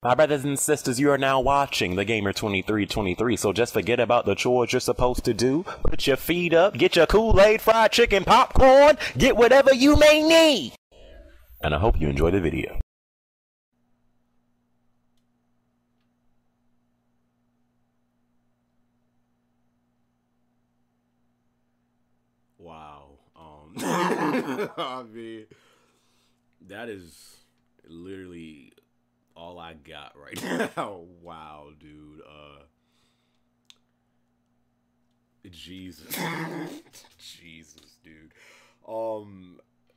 My brothers and sisters, you are now watching the Gamer 2323, so just forget about the chores you're supposed to do. Put your feet up, get your Kool-Aid, fried chicken, popcorn, get whatever you may need. And I hope you enjoy the video. Wow. I mean, that is literally all I got right now. Wow, dude. Jesus. Jesus, dude.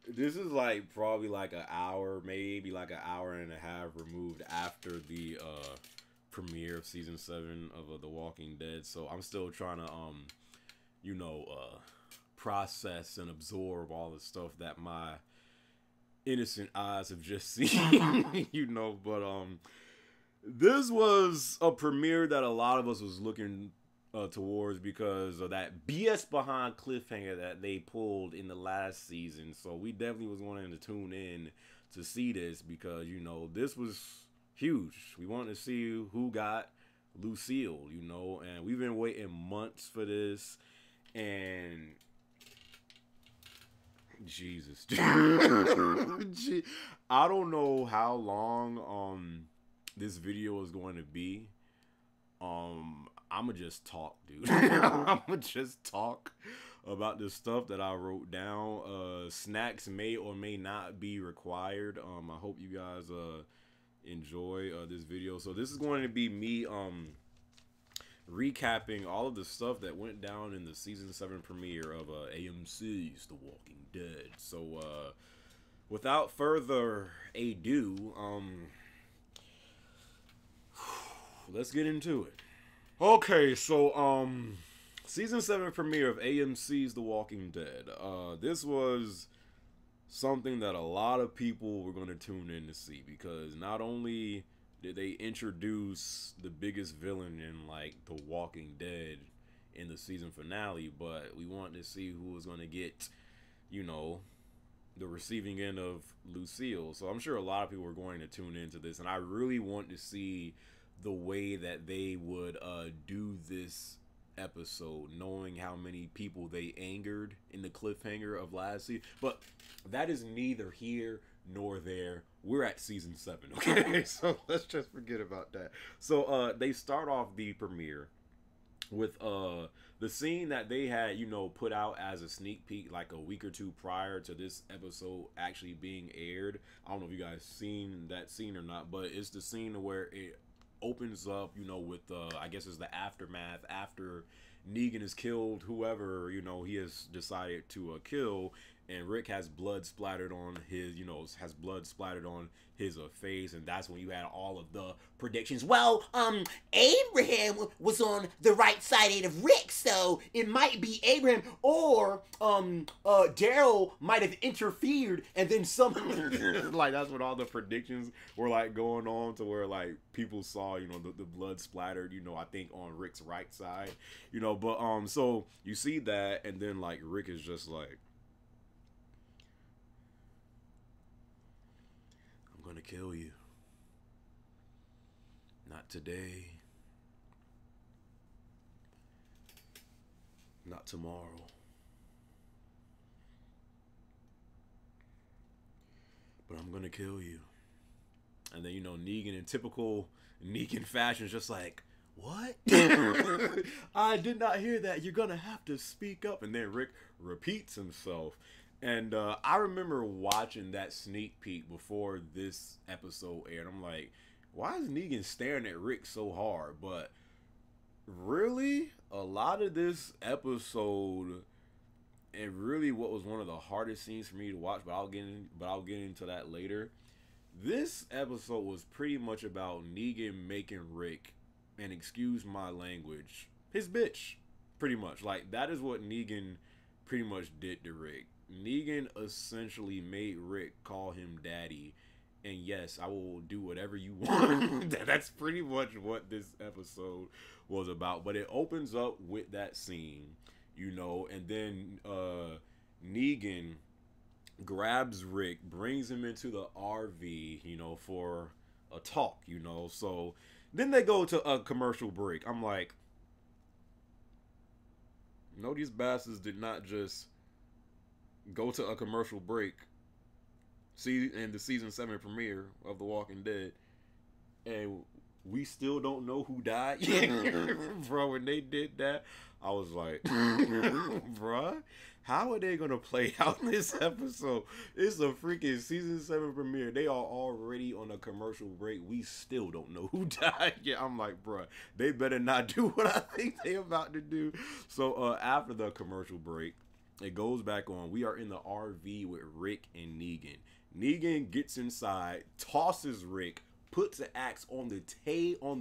This is like probably like an hour, maybe like an hour and a half removed after the premiere of season 7 of The Walking Dead. So I'm still trying to process and absorb all the stuff that my innocent eyes have just seen. But this was a premiere that a lot of us was looking towards because of that BS behind cliffhanger that they pulled in the last season. So we definitely was wanting to tune in to see this because this was huge. We wanted to see who got Lucille, and we've been waiting months for this. And Jesus, I don't know how long this video is going to be. I'ma just talk, dude. I'ma just talk about the stuff that I wrote down. Snacks may or may not be required. I hope you guys enjoy this video. So this is going to be me recapping all of the stuff that went down in the season 7 premiere of AMC's The Walking Dead. So without further ado, let's get into it. Okay, so season 7 premiere of AMC's The Walking Dead. This was something that a lot of people were going to tune in to see because not only did they introduce the biggest villain in like The Walking Dead in the season finale, but we wanted to see who was going to get, the receiving end of Lucille. So I'm sure a lot of people were going to tune into this, and I really want to see the way that they would do this episode, knowing how many people they angered in the cliffhanger of last season. But that is neither here nor there. We're at season 7, okay? So let's just forget about that. So they start off the premiere with the scene that they had put out as a sneak peek like a week or two prior to this episode actually being aired. I don't know if you guys seen that scene or not, but it's the scene where it opens up with I guess it's the aftermath after Negan has killed whoever he has decided to kill, and Rick has blood splattered on his face, and that's when you had all of the predictions. Well, Abraham was on the right side of Rick, so it might be Abraham, or Daryl might have interfered, and then some like that's what all the predictions were like going on, to where like people saw the blood splattered I think on Rick's right side, but so you see that, and then like Rick is just like, I'm gonna kill you. Not today. Not tomorrow. But I'm gonna kill you. And then Negan, in typical Negan fashion, is just like, what? I did not hear that. You're gonna have to speak up. And then Rick repeats himself. And I remember watching that sneak peek before this episode aired. I'm like, why is Negan staring at Rick so hard? But really, a lot of this episode, and really what was one of the hardest scenes for me to watch, but I'll get into that later. This episode was pretty much about Negan making Rick, and excuse my language, his bitch. Pretty much. Like, that is what Negan pretty much did to Rick. Negan essentially made Rick call him daddy, and yes, I will do whatever you want. That's pretty much what this episode was about. But it opens up with that scene, and then Negan grabs Rick, brings him into the RV, for a talk, you know. So then they go to a commercial break. I'm like, no, these bastards did not just go to a commercial break. See, in the season 7 premiere of The Walking Dead, and we still don't know who died. Bro, when they did that, I was like, bruh, how are they gonna play out this episode? It's a freaking season 7 premiere. They are already on a commercial break. We still don't know who died. Yeah, I'm like, bruh, they better not do what I think they about to do. So after the commercial break, it goes back on. We are in the RV with Rick and Negan. Negan gets inside, tosses Rick, puts an axe on the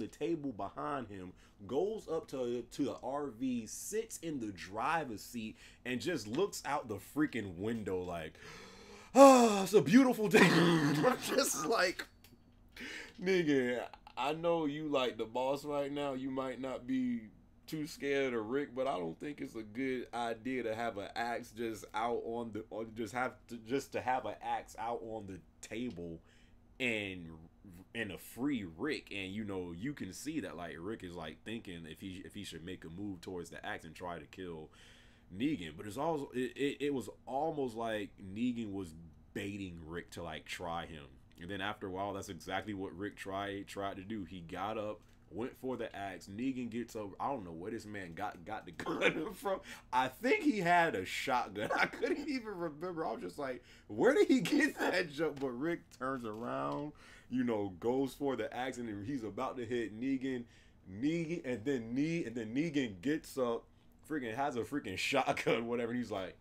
table behind him, goes up to the RV, sits in the driver's seat, and just looks out the freaking window like, ah, it's a beautiful day. Just like, nigga, I know you like the boss right now. You might not be too scared of Rick, but I don't think it's a good idea to have an axe just out on the, or just to have an axe out on the table and a free Rick. And you know, you can see that like Rick is like thinking if he should make a move towards the axe and try to kill Negan. But it's also it was almost like Negan was baiting Rick to like try him. And then after a while, that's exactly what Rick tried to do. He got up, went for the axe. Negan gets over. I don't know where this man got the gun from. I think he had a shotgun. I couldn't even remember. I was just like, where did he get that jump? But Rick turns around, you know, goes for the axe, and he's about to hit Negan. And then Negan gets up, freaking has a freaking shotgun, whatever. And he's like,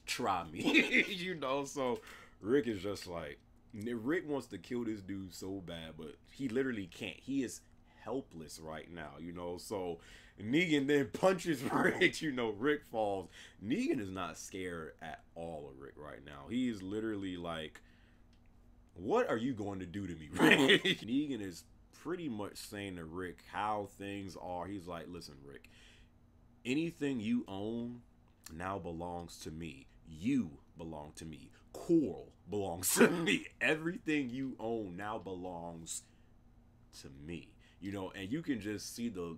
try me, you know. So Rick is just like, Rick wants to kill this dude so bad, but he literally can't. He is helpless right now, you know. So Negan then punches Rick, you know. Rick falls. Negan is not scared at all of Rick right now. He is literally like, what are you going to do to me, Rick? Negan is pretty much saying to Rick how things are. He's like, listen, Rick, anything you own now belongs to me. You belong to me. Coral belongs to me. Everything you own now belongs to me. You know, and you can just see the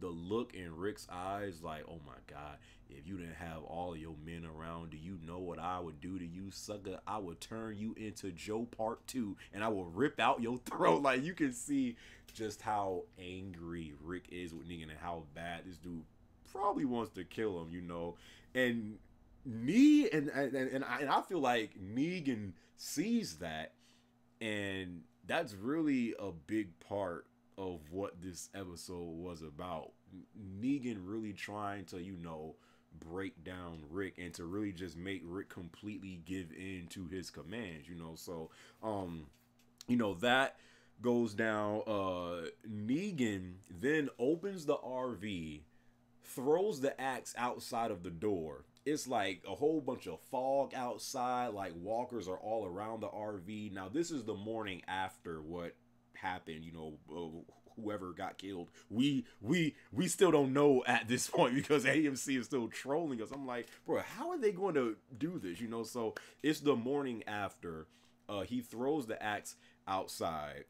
look in Rick's eyes like, oh my God, if you didn't have all of your men around, do you know what I would do to you, sucker? I would turn you into Joe Part 2, and I will rip out your throat. Like, you can see just how angry Rick is with Negan and how bad this dude probably wants to kill him, you know. And I feel like Negan sees that, and that's really a big part of what this episode was about. Negan really trying to, you know, break down Rick and to really just make Rick completely give in to his commands, you know. So you know, that goes down. Negan then opens the RV, throws the axe outside of the door. It's like a whole bunch of fog outside, like walkers are all around the RV. Now, this is the morning after what happened, you know, whoever got killed. We still don't know at this point because AMC is still trolling us. I'm like, bro, how are they going to do this, you know? So it's the morning after. He throws the axe outside.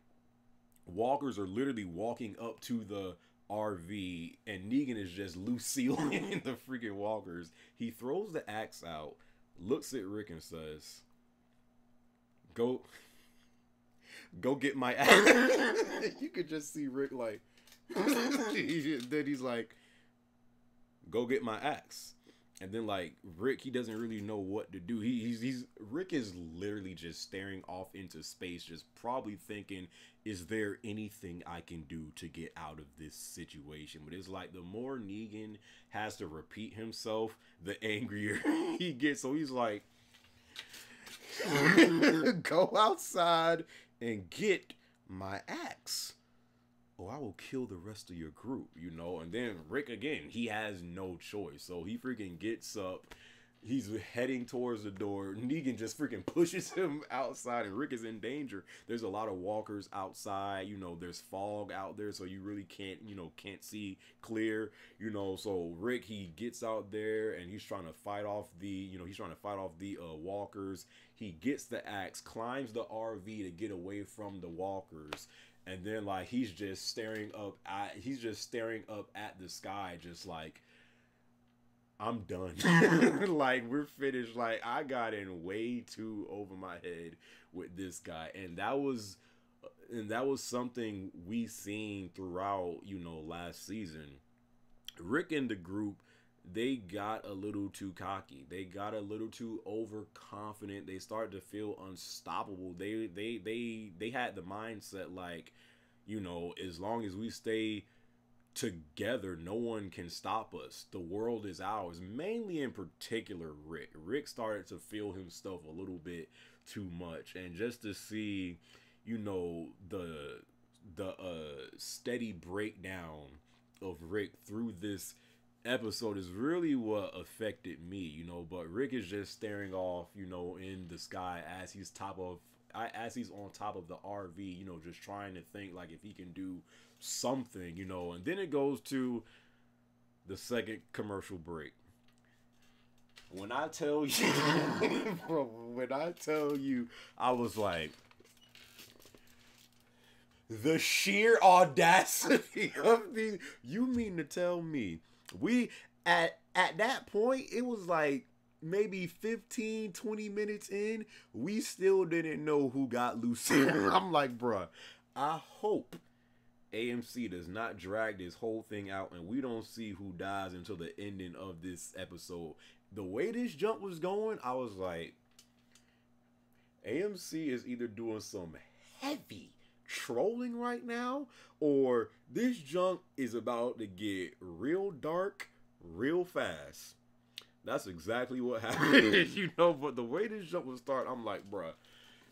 Walkers are literally walking up to the RV, and Negan is just Lucille-ing the freaking walkers. He throws the axe out, looks at Rick and says, go get my axe. You could just see Rick like, then he's like, go get my axe. And then like Rick, he doesn't really know what to do. Rick is literally just staring off into space, just probably thinking, is there anything I can do to get out of this situation? But it's like the more Negan has to repeat himself, the angrier he gets. So he's like, go outside and get my axe, or I will kill the rest of your group, you know. And then Rick, again, he has no choice. So he freaking gets up, He's heading towards the door. Negan just freaking pushes him outside, and Rick is in danger. There's a lot of walkers outside. You know, there's fog out there, so you really can't, can't see clear. So Rick, he gets out there and he's trying to fight off the, walkers. He gets the axe, climbs the RV to get away from the walkers, and then like he's just staring up at the sky, just like, I'm done. Like, we're finished. Like, I got in way too over my head with this guy. And that was something we seen throughout, last season. Rick and the group, they got a little too cocky. They got a little too overconfident. They started to feel unstoppable. They had the mindset like, as long as we stay together, no one can stop us. The world is ours. Mainly in particular, Rick. Rick started to feel himself a little bit too much, and just to see, the steady breakdown of Rick through this episode is really what affected me. But Rick is just staring off, in the sky as he's on top of the RV, just trying to think like if he can do something, and then it goes to the second commercial break. When I tell you, I was like, the sheer audacity of these. You mean to tell me we at that point, it was like maybe 15-20 minutes in, we still didn't know who got Lucille. I'm like, bruh, I hope AMC does not drag this whole thing out and we don't see who dies until the ending of this episode. The way this jump was going, I was like, AMC is either doing some heavy trolling right now, or this junk is about to get real dark real fast. That's exactly what happened. But the way this jump was started, I'm like, bruh,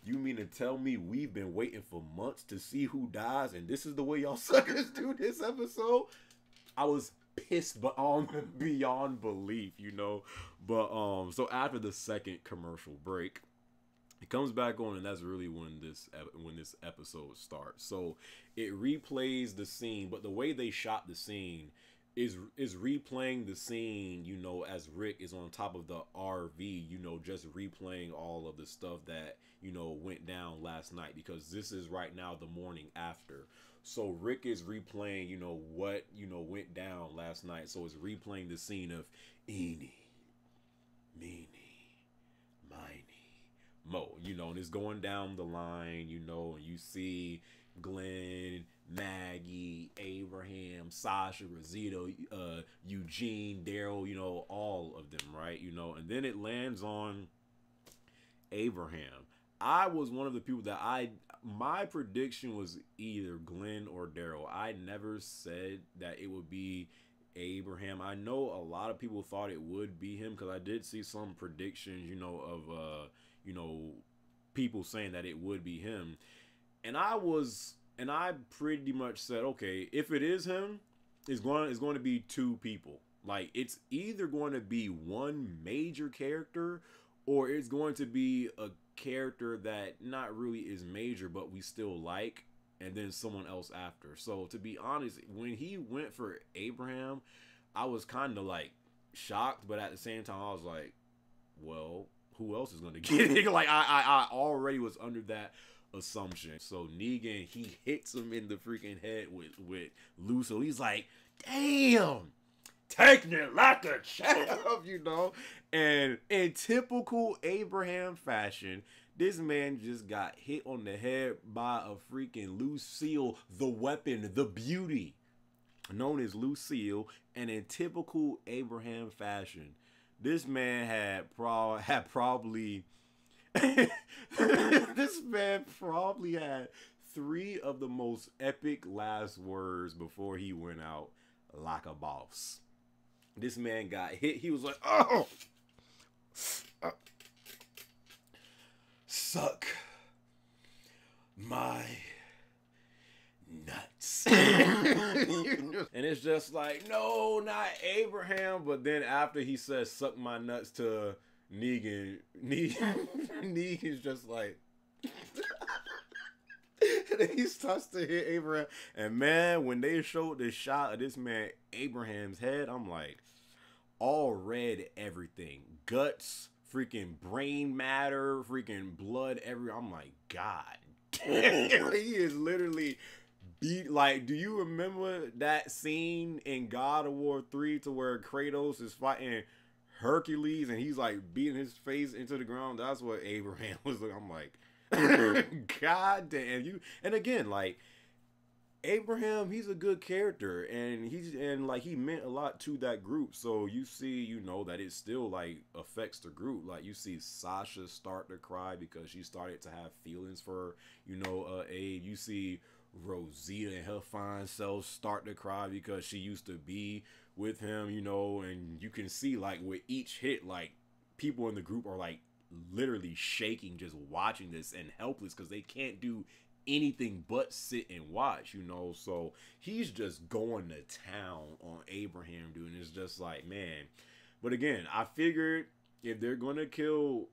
you mean to tell me we've been waiting for months to see who dies, and this is the way y'all suckers do this episode? I was pissed beyond belief, But so after the second commercial break, it comes back on, and that's really when this episode starts. So it replays the scene, but the way they shot the scene is replaying the scene, as Rick is on top of the RV, just replaying all of the stuff that, went down last night, because this is right now the morning after. So Rick is replaying, what, went down last night. So it's replaying the scene of Eenie, Meenie, Miny, Mo, and it's going down the line, and you see Glenn, Maggie, Abraham, Sasha, Rosito, Eugene, Daryl, all of them, right? And then it lands on Abraham. I was one of the people that my prediction was either Glenn or Daryl. I never said that it would be Abraham. I know a lot of people thought it would be him, because I did see some predictions, of people saying that it would be him. And I pretty much said, okay, if it is him, it's going to be two people. Like, it's either going to be one major character, or it's going to be a character that not really is major, but we still like, and then someone else after. So to be honest, when he went for Abraham, I was kind of like shocked, but at the same time, I was like, well, who else is going to get it? Like, I already was under that assumption. So Negan, he hits him in the freaking head with Lucio. He's like, damn, taking it like a champ, And in typical Abraham fashion, this man just got hit on the head by a freaking Lucille, the weapon, the beauty, known as Lucille. And in typical Abraham fashion, this man had probably this man probably had 3 of the most epic last words before he went out like a boss. This man got hit. He was like, oh, suck my nuts. nuts. And it's just like, no, not Abraham. But then after he says, suck my nuts to Negan's just like, and then he starts to hit Abraham. And man, when they showed this shot of this man, Abraham's head, I'm like, all red everything. Guts, freaking brain matter, freaking blood everywhere. I'm like, God damn. He is literally beat. Like, do you remember that scene in God of War 3 to where Kratos is fighting Hercules and he's like beating his face into the ground? That's what Abraham was like. I'm like, God damn. And again, like, Abraham, he's a good character, and he meant a lot to that group. So you see, that it still like affects the group. Like, you see Sasha start to cry because she started to have feelings for Abe. You see Rosita and her fine self start to cry because she used to be with him. And you can see, like, with each hit, like, people in the group are like literally shaking just watching this and helpless because they can't do anything but sit and watch, so he's just going to town on Abraham, dude, and it's just like, man. But again, I figured if they're gonna kill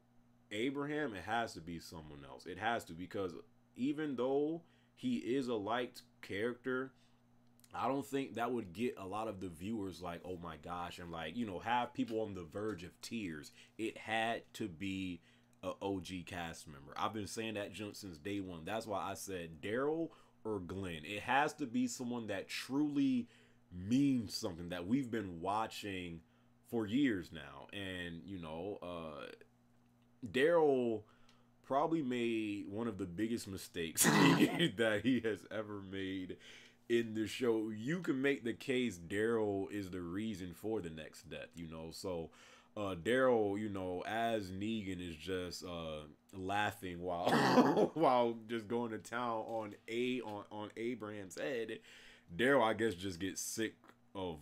Abraham, it has to be someone else. It has to, because even though he is a liked character, I don't think that would get a lot of the viewers like, oh my gosh, and like, have people on the verge of tears. It had to be a OG cast member. I've been saying that jump since day one. That's why I said Daryl or Glenn. It has to be someone that truly means something, that we've been watching for years now. And Daryl probably made one of the biggest mistakes that he has ever made in the show. You can make the case Daryl is the reason for the next death, so Daryl, as Negan is just laughing while while just going to town on Abraham's head, Daryl, I guess, just gets sick of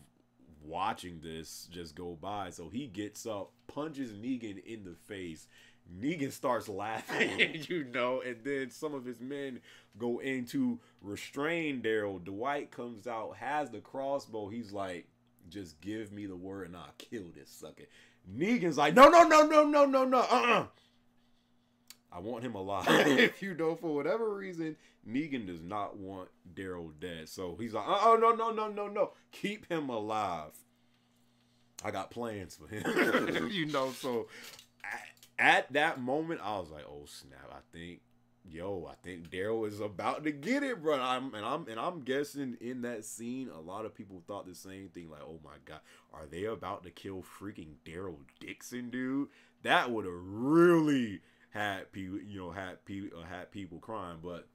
watching this just go by. So he gets up, punches Negan in the face. Negan starts laughing, and then some of his men go in to restrain Daryl. Dwight comes out, has the crossbow. He's like, just give me the word and I'll kill this sucker. Negan's like, no. I want him alive. For whatever reason, Negan does not want Daryl dead. So he's like, no. Keep him alive. I got plans for him. So at that moment, I was like, oh snap, I think Daryl is about to get it, bro. I'm guessing in that scene, a lot of people thought the same thing. Like, oh my God, are they about to kill freaking Daryl Dixon, dude? That would have really had people, had people crying. But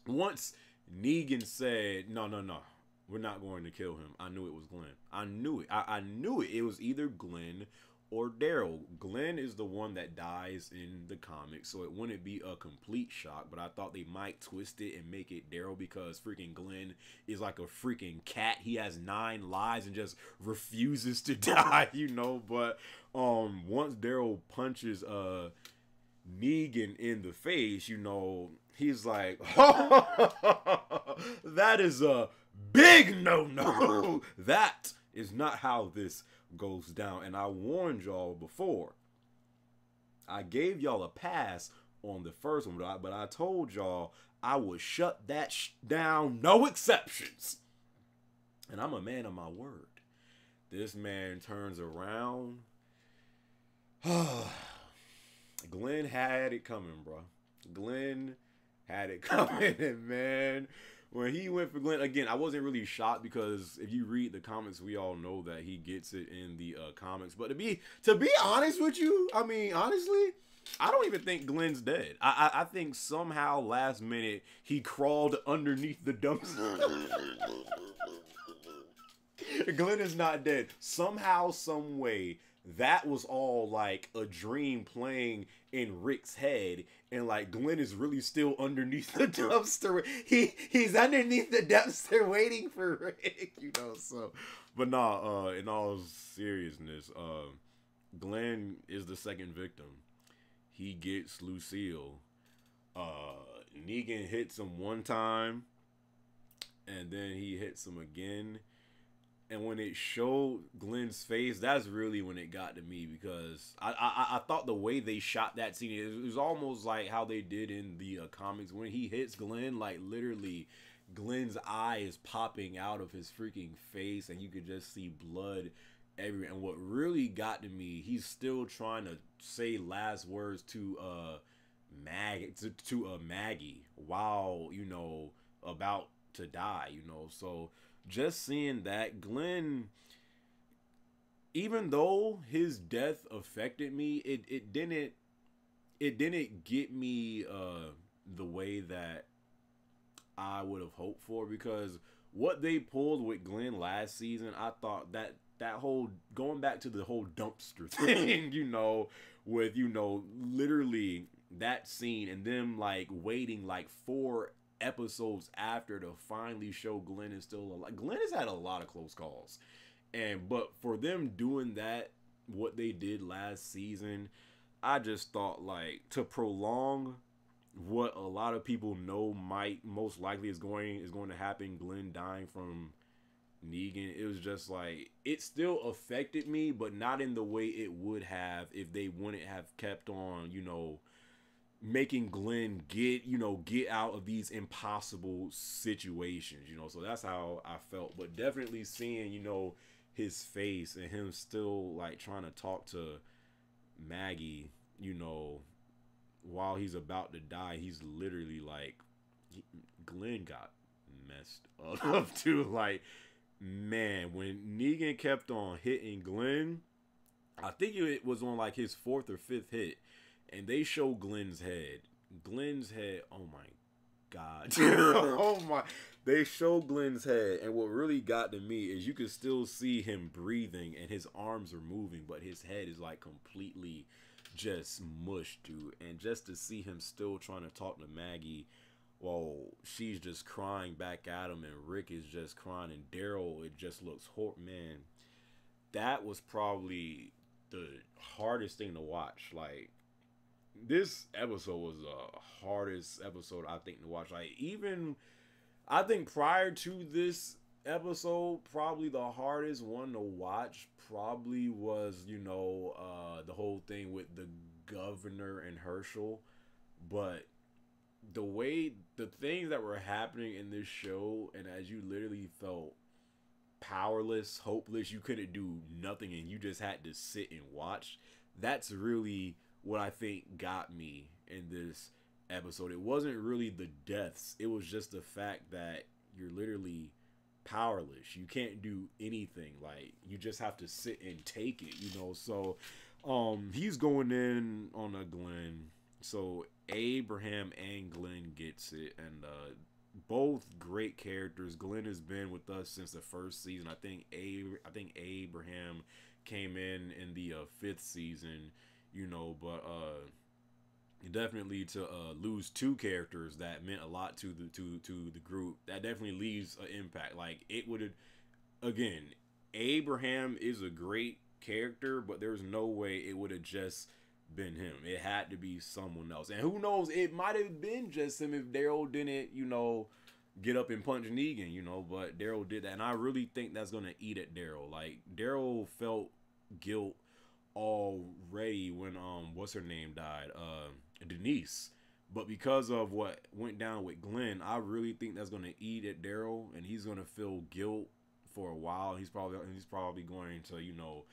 once Negan said, no, we're not going to kill him, I knew it was Glenn. I knew it. I knew it. It was either Glenn or Daryl. Glenn is the one that dies in the comics, so it wouldn't be a complete shock, but I thought they might twist it and make it Daryl, because freaking Glenn is like a freaking cat. He has 9 lives and just refuses to die, but once Daryl punches Negan in the face, he's like, that is a big no. That is not how this goes down. And I warned y'all before. I gave y'all a pass on the first one, but I told y'all I would shut that down, no exceptions. And I'm a man of my word. This man turns around. Glenn had it coming, bro. Glenn had it coming, and man, when he went for Glenn, again, I wasn't really shocked, because if you read the comics, we all know that he gets it in the comics. But to be honest with you, I mean, honestly, I don't even think Glenn's dead. I think somehow last minute he crawled underneath the dumpster. Glenn is not dead. Somehow, some way, that was all like a dream playing in Rick's head, and like Glenn is really still underneath the dumpster. He's underneath the dumpster waiting for Rick, so. But nah, in all seriousness, Glenn is the second victim. He gets Lucille. Negan hits him one time, and then he hits him again. And when it showed Glenn's face, that's really when it got to me, because I thought the way they shot that scene, it was almost like how they did in the comics. When he hits Glenn, like literally Glenn's eye is popping out of his freaking face, and you could just see blood everywhere. And what really got to me, he's still trying to say last words to Maggie while, you know, about to die, you know. So just seeing that, Glenn, even though his death affected me, it didn't get me the way that I would have hoped for, because what they pulled with Glenn last season, I thought that whole, going back to the whole dumpster thing, you know, with, you know, literally that scene and them like waiting like 4 episodes after to finally show Glenn is still alive. Glenn has had a lot of close calls, but for them doing that, what they did last season, I just thought, like, to prolong what a lot of people know might most likely is going to happen, Glenn dying from Negan, it was just like, it still affected me, but not in the way it would have if they wouldn't have kept on, you know, making Glenn get out of these impossible situations, you know. So that's how I felt. But definitely seeing, you know, his face and him still like trying to talk to Maggie, you know, while he's about to die, he's literally like, Glenn got messed up too. Like, man, when Negan kept on hitting Glenn, I think it was on like his 4th or 5th hit, and they show Glenn's head. Oh my God. Oh my. They show Glenn's head, and what really got to me is you could still see him breathing and his arms are moving, but his head is like completely just mushed, dude. And just to see him still trying to talk to Maggie while she's just crying back at him, and Rick is just crying, and Daryl, it just looks man, that was probably the hardest thing to watch. Like, this episode was the hardest episode, I think, to watch. Like, even I think prior to this episode, probably the hardest one to watch probably was, you know, the whole thing with the governor and Herschel. But the things that were happening in this show, and as you literally felt powerless, hopeless, you couldn't do nothing, and you just had to sit and watch, that's really what I think got me in this episode. It wasn't really the deaths, it was just the fact that you're literally powerless. You can't do anything. Like, you just have to sit and take it, you know. So he's going in on a Glenn. So Abraham and Glenn gets it, and both great characters. Glenn has been with us since the 1st season. I think Abraham came in the 5th season, you know. But definitely to lose 2 characters that meant a lot to the group, that definitely leaves an impact. Like, it would, again, Abraham is a great character, but there's no way it would have just been him. It had to be someone else. And who knows, it might have been just him if Daryl didn't, you know, get up and punch Negan, you know. But Daryl did that, and I really think that's gonna eat at Daryl. Like, Daryl felt guilt already when what's her name died, Denise. But because of what went down with Glenn, I really think that's gonna eat at Daryl, and he's gonna feel guilt for a while. He's probably going to, you know,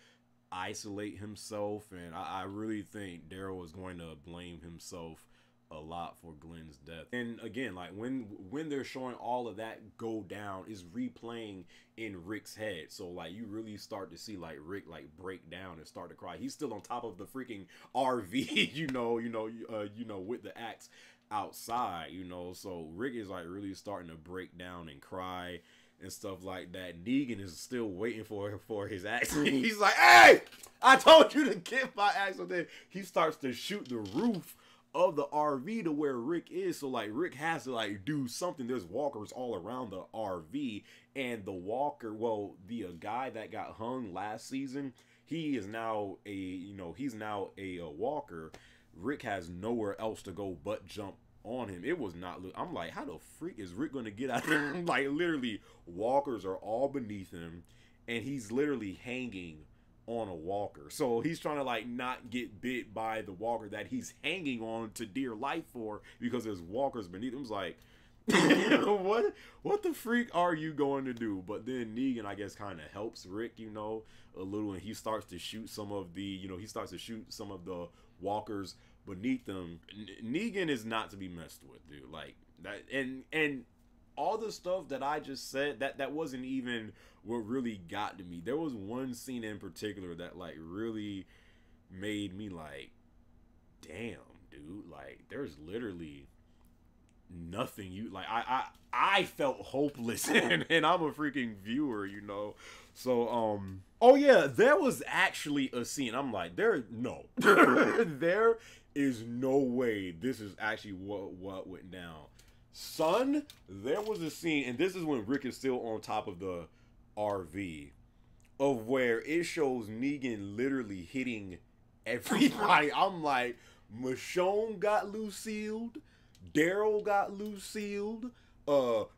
isolate himself, and I really think Daryl is going to blame himself a lot for Glenn's death. And again, like, when they're showing all of that go down, is replaying in Rick's head. So like, you really start to see like Rick like break down and start to cry. He's still on top of the freaking RV, you know, with the axe outside, you know. So Rick is like really starting to break down and cry and stuff like that. Negan is still waiting for his axe. He's like, "Hey, I told you to get my axe." So then he starts to shoot the roof of the RV to where Rick is. So like, Rick has to like do something. There's walkers all around the RV, and the walker, well, the guy that got hung last season, he is now a walker. Rick has nowhere else to go but jump on him. It was not. I'm like, how the freak is Rick gonna get out of there? Like, literally, walkers are all beneath him, and he's literally hanging on a walker. So he's trying to like not get bit by the walker that he's hanging on to dear life for, because there's walkers beneath him. It's like, what the freak are you going to do? But then Negan, I guess, kind of helps Rick, you know, a little, and he starts to shoot some of the, the walkers beneath them. Negan is not to be messed with, dude. Like that, and all the stuff that I just said, that wasn't even what really got to me. There was one scene in particular that like really made me like, damn, dude, like there's literally nothing you like. I felt hopeless, and I'm a freaking viewer, you know. So oh yeah, there was actually a scene. I'm like, there is no way this is actually what went down. Son, there was a scene, and this is when Rick is still on top of the RV, of where it shows Negan literally hitting everybody. I'm like, Michonne got Lucille, Daryl got Lucille,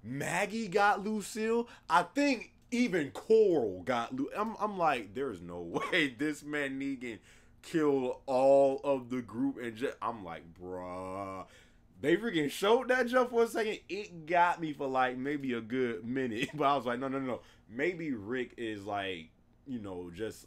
Maggie got Lucille. I think even Coral got I'm like, there's no way this man Negan killed all of the group, and I'm like, bruh. They freaking showed that jump for a second. It got me for like maybe a good minute, but I was like, no. Maybe Rick is like, just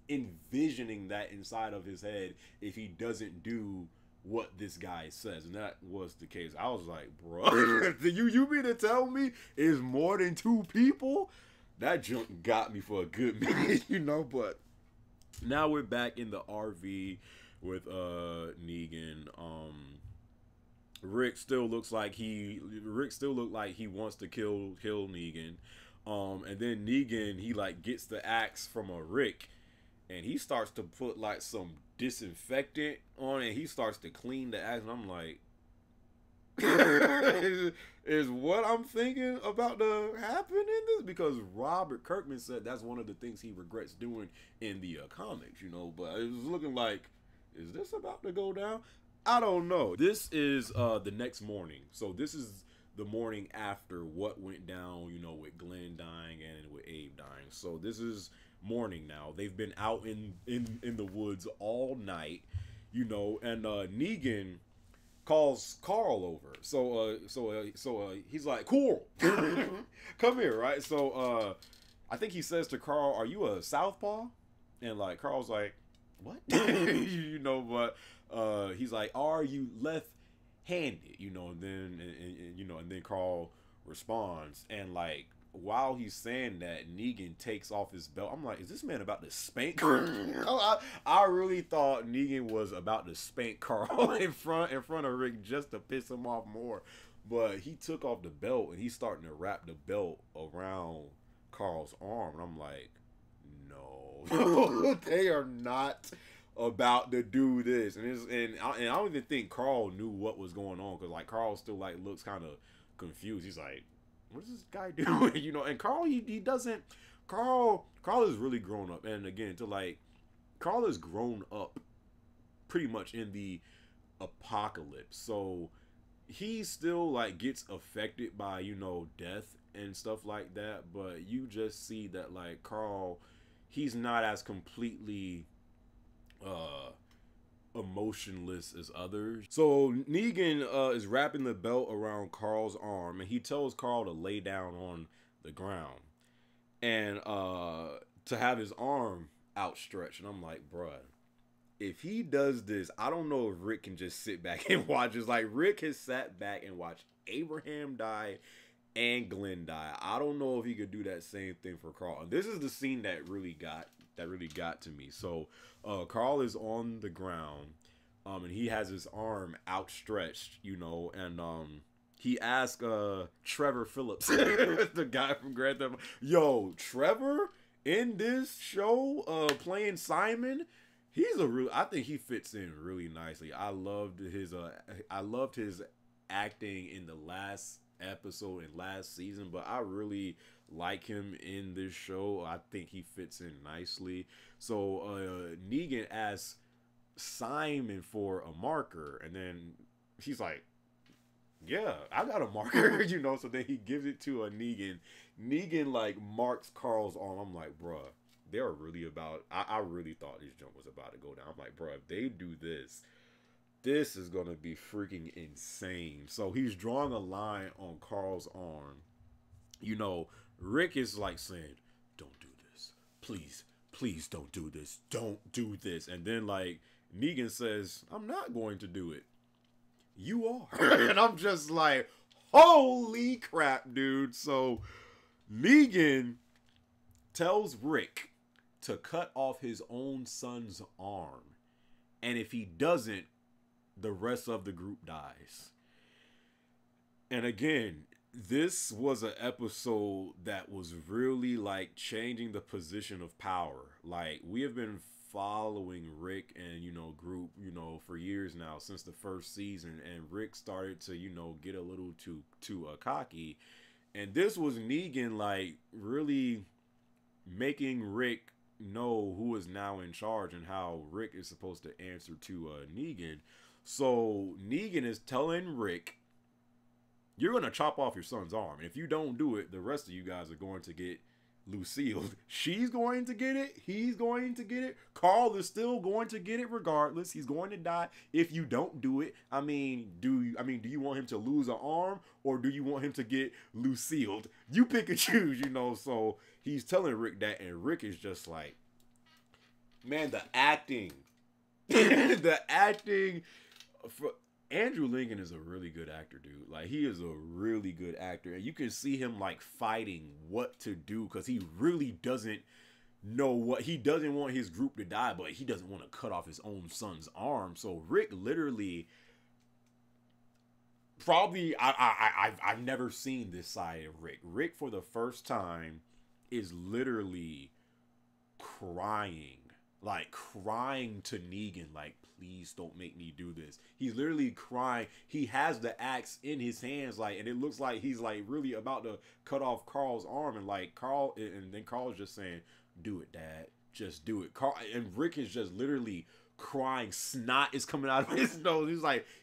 envisioning that inside of his head if he doesn't do what this guy says, and that was the case. I was like, bro, you mean to tell me it's more than two people? That jump got me for a good minute, you know. But now we're back in the RV with Negan. Rick still looked like he wants to kill Negan. And then Negan, he like gets the axe from a Rick, and he starts to put like some disinfectant on it. He starts to clean the axe, and I'm like, is what I'm thinking about to happen in this? Because Robert Kirkman said that's one of the things he regrets doing in the comics, you know. But it was looking like, is this about to go down? I don't know. This is the next morning. So this is the morning after what went down, you know, with Glenn dying and with Abe dying. So this is morning now. They've been out in the woods all night, you know, and Negan calls Carl over. So he's like, cool, come here, right? So I think he says to Carl, are you a southpaw? And like Carl's like, what? You know, but he's like, are you left-handed? You know, and then Carl responds, and like while he's saying that, Negan takes off his belt. I'm like, is this man about to spank Carl? I really thought Negan was about to spank Carl in front of Rick just to piss him off more. But he took off the belt, and he's starting to wrap the belt around Carl's arm, and I'm like, no, they are not about to do this. And I don't even think Carl knew what was going on, because like Carl still like looks kind of confused. He's like, what is this guy doing? You know, and Carl, he doesn't. Carl is really grown up, and again, Carl has grown up pretty much in the apocalypse, so he still like gets affected by, you know, death and stuff like that. But you just see that like Carl, he's not as completely emotionless as others. So Negan is wrapping the belt around Carl's arm, and he tells Carl to lay down on the ground and to have his arm outstretched. And I'm like, bruh, if he does this, I don't know if Rick can just sit back and watch. It's like Rick has sat back and watched Abraham die and Glenn die. I don't know if he could do that same thing for Carl. And this is the scene that really got to me. So Carl is on the ground, and he has his arm outstretched, you know, and he asked Trevor Phillips, the guy from Grand Theft Auto, yo, Trevor in this show playing Simon, I think he fits in really nicely. I loved his acting in the last episode and last season, but I really like him in this show. I think he fits in nicely. So Negan asks Simon for a marker, and then he's like, yeah, I got a marker, you know. So then he gives it to a Negan. Negan like marks Carl's arm. I'm like, bruh, they're really about. I really thought this jump was about to go down. I'm like, bruh, if they do this, this is gonna be freaking insane. So he's drawing a line on Carl's arm. You know, Rick is like saying, don't do this, please, please don't do this, don't do this. And then like Negan says, I'm not going to do it. You are. And I'm just like, holy crap, dude. So Negan tells Rick to cut off his own son's arm. And if he doesn't, the rest of the group dies. And again, this was an episode that was really like changing the position of power. Like, we have been following Rick and, you know, group, you know, for years now, since the first season, and Rick started to, you know, get a little too cocky. And this was Negan like really making Rick know who is now in charge and how Rick is supposed to answer to Negan. So Negan is telling Rick, you're going to chop off your son's arm. And if you don't do it, the rest of you guys are going to get Lucille. She's going to get it. He's going to get it. Carl is still going to get it regardless. He's going to die if you don't do it. I mean, do you want him to lose an arm, or do you want him to get Lucille? You pick and choose, you know. So he's telling Rick that, and Rick is just like, man, the acting. The acting for Andrew Lincoln is a really good actor, dude. Like, he is a really good actor. And you can see him, like, fighting what to do, because he really doesn't know what... He doesn't want his group to die, but he doesn't want to cut off his own son's arm. So Rick literally... Probably... I've never seen this side of Rick. Rick, for the first time, is literally crying. Like, crying to Negan, like, please don't make me do this. He's literally crying. He has the axe in his hands, like, and it looks like he's, like, really about to cut off Carl's arm. And, like, and then Carl's just saying, do it, Dad. Just do it. Carl, and Rick is just literally crying. Snot is coming out of his nose.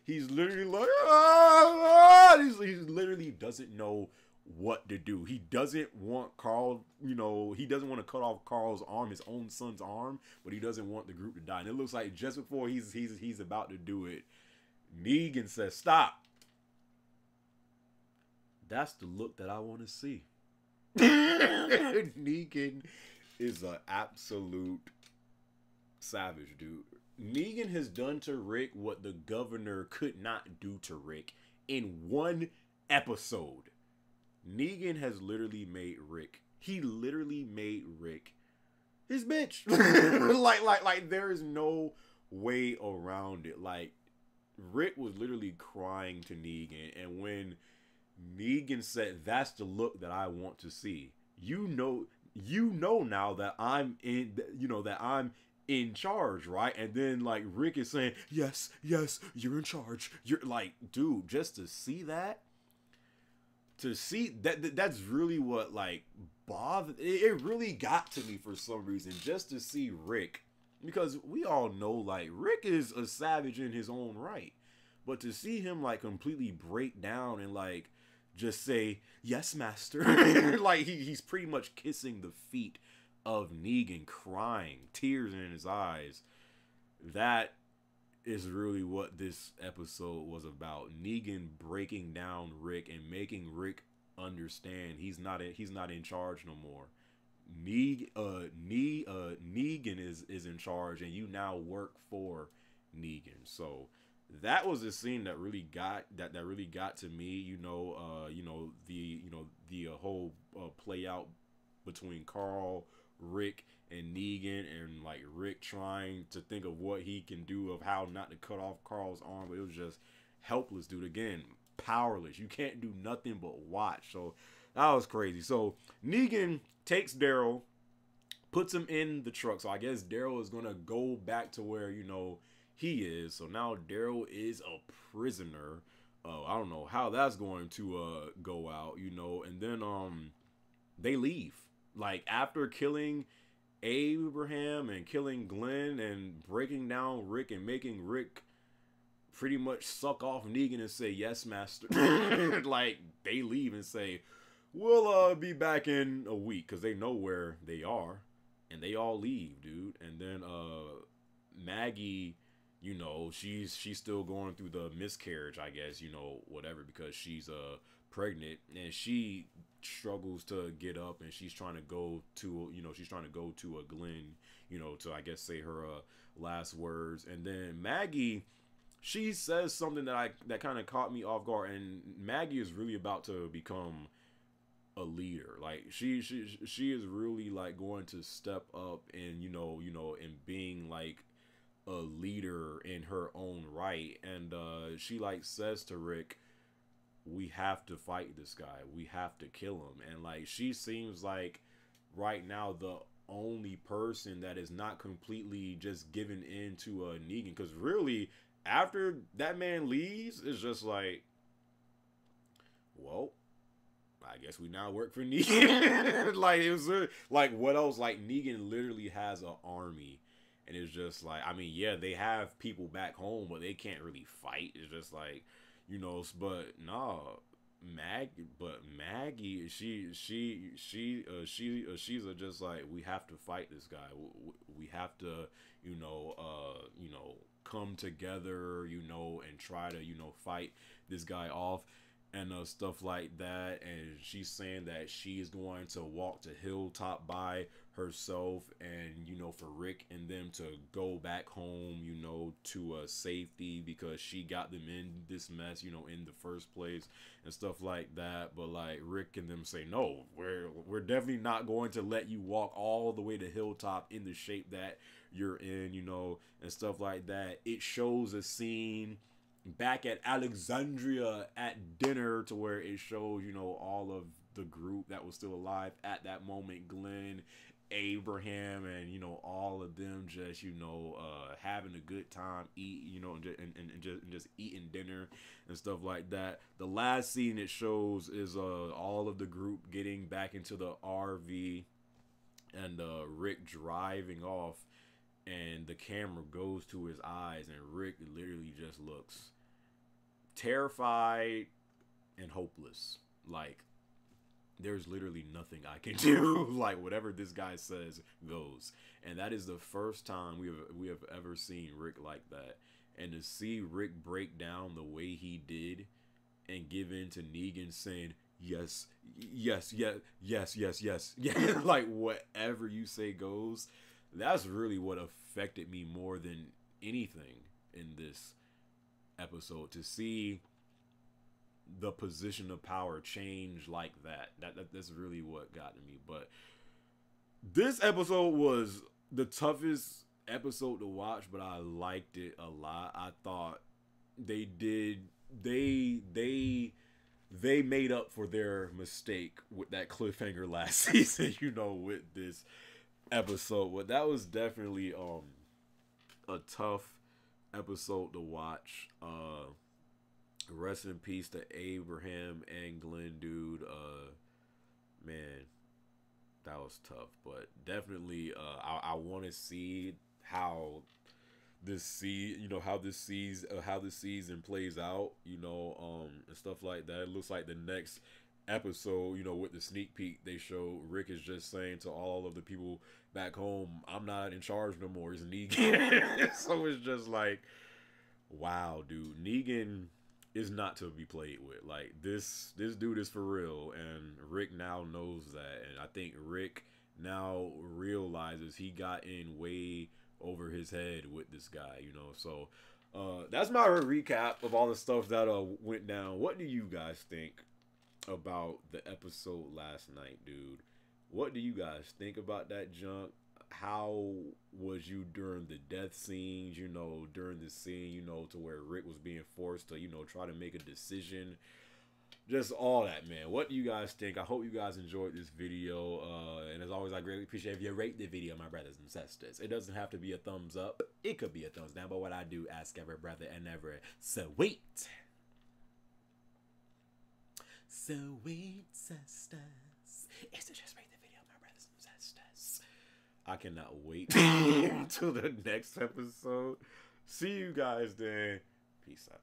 He's literally like, ah! He literally doesn't know what to do. He doesn't want Carl, you know, he doesn't want to cut off Carl's arm, his own son's arm, but he doesn't want the group to die. And it looks like just before he's about to do it, Negan says, stop. That's the look that I want to see. Negan is an absolute savage, dude. Negan has done to Rick what the governor could not do to Rick in one episode. Negan has literally made Rick. He literally made Rick his bitch. like there is no way around it. Like, Rick was literally crying to Negan, and when Negan said, that's the look that I want to see, you know now that I'm in, you know, that I'm in charge, right? And then like Rick is saying, yes, you're in charge. You're like, dude, just to see that. To see that's really what like bothered. It really got to me for some reason, just to see Rick, because we all know like Rick is a savage in his own right, but to see him like completely break down and like just say yes, master, like he's pretty much kissing the feet of Negan, crying, tears in his eyes. That is really what this episode was about. Negan breaking down Rick and making Rick understand he's not in charge no more. Negan is in charge, and you now work for Negan. So that was a scene that really got to me. You know, the whole play out between Carl, Rick, and Negan, and like Rick trying to think of what he can do, of how not to cut off Carl's arm, but it was just helpless, dude. Again, powerless. You can't do nothing but watch. So that was crazy. So Negan takes Daryl, puts him in the truck. So I guess Daryl is gonna go back to where, you know, he is. So now Daryl is a prisoner. I don't know how that's going to go out, you know. And then they leave. Like, after killing Abraham and killing Glenn and breaking down Rick and making Rick pretty much suck off Negan and say, yes, master. Like, they leave and say, we'll be back in a week, because they know where they are. And they all leave, dude. And then Maggie, you know, she's still going through the miscarriage, I guess, you know, whatever, because she's pregnant, and she struggles to get up, and she's trying to go to, you know, a Glenn, you know, to, I guess, say her last words. And then Maggie, she says something that kind of caught me off guard, and Maggie is really about to become a leader. Like, she is really like going to step up and, you know, and being like a leader in her own right. And she like says to Rick, we have to fight this guy, we have to kill him. And like, she seems like right now the only person that is not completely just given in to Negan, because really after that man leaves, it's just like, well, I guess we now work for Negan. Like, it was like, what else? Like, Negan literally has an army, and it's just like, I mean, yeah, they have people back home, but they can't really fight. It's just like, you know, but nah, Maggie, she's just like, we have to fight this guy. We have to, you know, come together, you know, and try to, you know, fight this guy off. And stuff like that. And she's saying that she is going to walk to Hilltop by herself, and, you know, for Rick and them to go back home, you know, to safety, because she got them in this mess, you know, in the first place, and stuff like that. But like, Rick and them say, no, we're definitely not going to let you walk all the way to Hilltop in the shape that you're in, you know, and stuff like that. It shows a scene back at Alexandria at dinner, to where it shows, you know, all of the group that was still alive at that moment, Glenn, Abraham, and, you know, all of them just, you know, having a good time, you know, and just eating dinner and stuff like that. The last scene it shows is all of the group getting back into the RV, and Rick driving off, and the camera goes to his eyes, and Rick literally just looks terrified and hopeless. Like, there's literally nothing I can do. Like, whatever this guy says goes. And that is the first time we have ever seen Rick like that. And to see Rick break down the way he did and give in to Negan saying, yes, yes, yes, yes, yes, yes, yeah, like, whatever you say goes. That's really what affected me more than anything in this episode, to see the position of power change like that. That's really what got to me. But this episode was the toughest episode to watch, but I liked it a lot. I thought they made up for their mistake with that cliffhanger last season, you know, with this episode. But that was definitely a tough episode to watch. Rest in peace to Abraham and Glenn, dude. Man, that was tough. But definitely, I want to see how this season plays out, you know, and stuff like that. It looks like the next episode, you know, with the sneak peek they show, Rick is just saying to all of the people back home, I'm not in charge no more, it's Negan. So it's just like, wow, dude, Negan is not to be played with. Like, this dude is for real, and Rick now knows that. And I think Rick now realizes he got in way over his head with this guy, you know. So that's my recap of all the stuff that went down. What do you guys think about the episode last night, dude? What do you guys think about that junk? How was you during the death scenes, you know, during the scene, you know, to where Rick was being forced to, you know, try to make a decision? Just all that, man. What do you guys think? I hope you guys enjoyed this video. And as always, I greatly appreciate if you rate the video, my brothers and sisters. It doesn't have to be a thumbs up. It could be a thumbs down. But what I do ask every brother and every sweet sisters is to just rate the video, my brothers and sisters. I cannot wait until the next episode. See you guys then. Peace out.